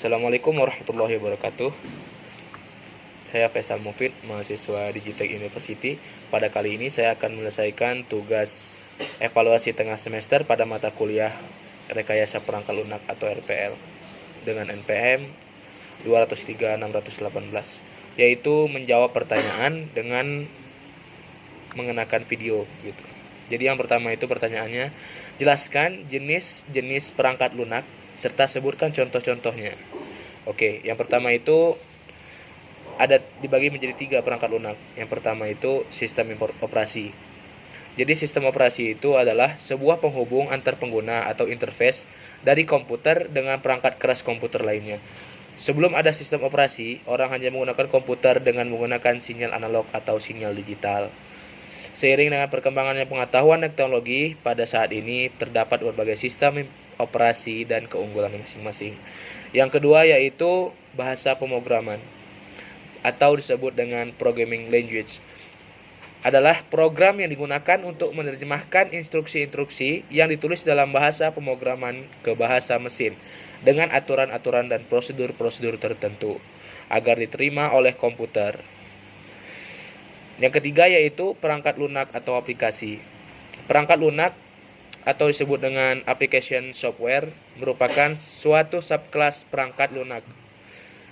Assalamualaikum warahmatullahi wabarakatuh. Saya Faisal Mufid, mahasiswa Digitek University. Pada kali ini saya akan menyelesaikan tugas evaluasi tengah semester pada mata kuliah Rekayasa Perangkat Lunak atau RPL dengan NPM 203/618, yaitu menjawab pertanyaan dengan mengenakan video gitu. Jadi yang pertama itu pertanyaannya, jelaskan jenis-jenis perangkat lunak serta sebutkan contoh-contohnya. Oke, yang pertama itu ada dibagi menjadi 3 perangkat lunak. Yang pertama itu sistem operasi. Jadi sistem operasi itu adalah sebuah penghubung antar pengguna atau interface dari komputer dengan perangkat keras komputer lainnya. Sebelum ada sistem operasi, orang hanya menggunakan komputer dengan menggunakan sinyal analog atau sinyal digital. Seiring dengan perkembangannya pengetahuan dan teknologi, pada saat ini terdapat berbagai sistem operasi dan keunggulan masing-masing. Yang kedua yaitu bahasa pemrograman atau disebut dengan programming language. Adalah program yang digunakan untuk menerjemahkan instruksi-instruksi yang ditulis dalam bahasa pemrograman ke bahasa mesin dengan aturan-aturan dan prosedur-prosedur tertentu agar diterima oleh komputer. Yang ketiga yaitu perangkat lunak atau aplikasi. Perangkat lunak atau disebut dengan application software merupakan suatu subkelas perangkat lunak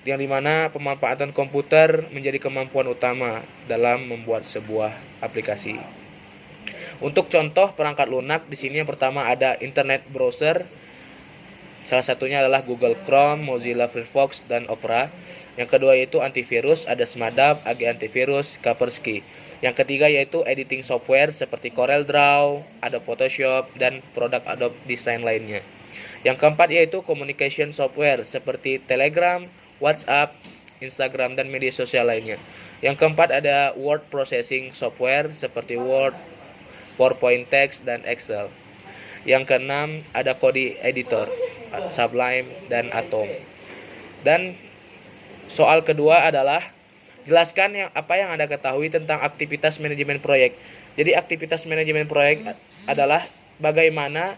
yang dimana pemanfaatan komputer menjadi kemampuan utama dalam membuat sebuah aplikasi. Untuk contoh perangkat lunak di sini yang pertama ada Internet Browser. Salah satunya adalah Google Chrome, Mozilla Firefox, dan Opera. Yang kedua yaitu antivirus, ada Smadap, AG Antivirus, Kaspersky. Yang ketiga yaitu editing software seperti CorelDRAW, Adobe Photoshop, dan produk Adobe Design lainnya. Yang keempat yaitu communication software seperti Telegram, WhatsApp, Instagram, dan media sosial lainnya. Yang keempat ada word processing software seperti Word, PowerPoint Text, dan Excel. Yang keenam ada kode editor, Sublime, dan Atom. Dan soal kedua adalah jelaskan apa yang Anda ketahui tentang aktivitas manajemen proyek. Jadi aktivitas manajemen proyek adalah bagaimana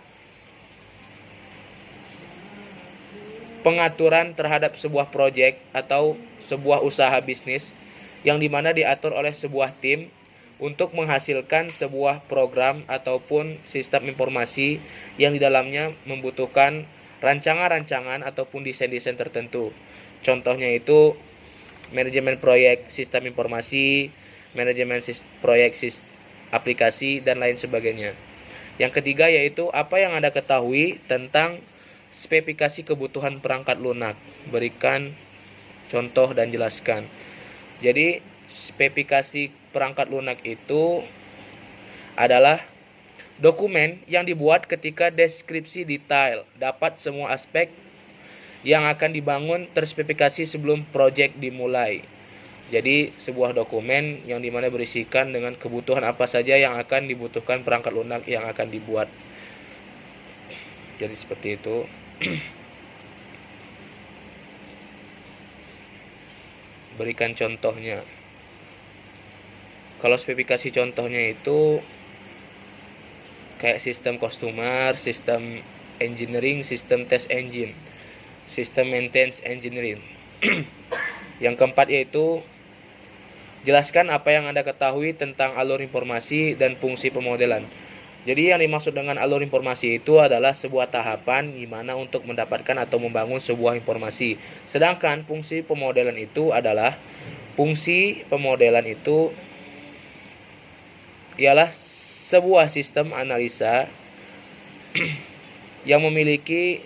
pengaturan terhadap sebuah proyek atau sebuah usaha bisnis yang dimana diatur oleh sebuah tim untuk menghasilkan sebuah program ataupun sistem informasi yang di dalamnya membutuhkan rancangan-rancangan ataupun desain-desain tertentu. Contohnya itu manajemen proyek sistem informasi, manajemen proyek aplikasi, dan lain sebagainya. Yang ketiga yaitu apa yang Anda ketahui tentang spesifikasi kebutuhan perangkat lunak. Berikan contoh dan jelaskan. Jadi spesifikasi perangkat lunak itu adalah dokumen yang dibuat ketika deskripsi detail dapat semua aspek yang akan dibangun terspesifikasi sebelum proyek dimulai. Jadi sebuah dokumen yang dimana berisikan dengan kebutuhan apa saja yang akan dibutuhkan perangkat lunak yang akan dibuat. Jadi seperti itu. Berikan contohnya. Kalau spesifikasi contohnya itu kayak sistem customer, sistem engineering, sistem test engine, sistem maintenance engineering. Yang keempat yaitu jelaskan apa yang Anda ketahui tentang alur informasi dan fungsi pemodelan. Jadi yang dimaksud dengan alur informasi itu adalah sebuah tahapan gimana untuk mendapatkan atau membangun sebuah informasi. Sedangkan fungsi pemodelan itu adalah ialah sebuah sistem analisa yang memiliki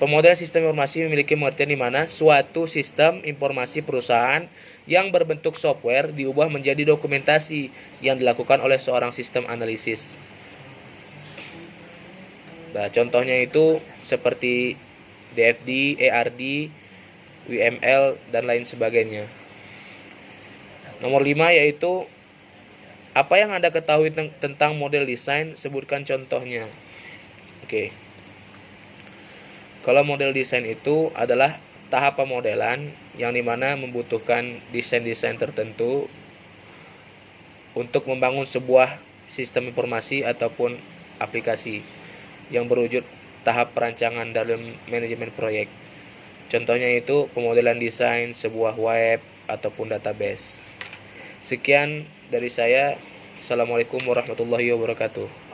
pemodelan sistem informasi memiliki pengertian di mana suatu sistem informasi perusahaan yang berbentuk software diubah menjadi dokumentasi yang dilakukan oleh seorang sistem analisis. Nah, contohnya itu seperti DFD, ERD, UML, dan lain sebagainya. Nomor 5 yaitu apa yang Anda ketahui tentang model desain, sebutkan contohnya. Oke. Kalau model desain itu adalah tahap pemodelan yang dimana membutuhkan desain-desain tertentu untuk membangun sebuah sistem informasi ataupun aplikasi yang berwujud tahap perancangan dalam manajemen proyek. Contohnya itu pemodelan desain sebuah web ataupun database. Sekian dari saya. Assalamualaikum warahmatullahi wabarakatuh.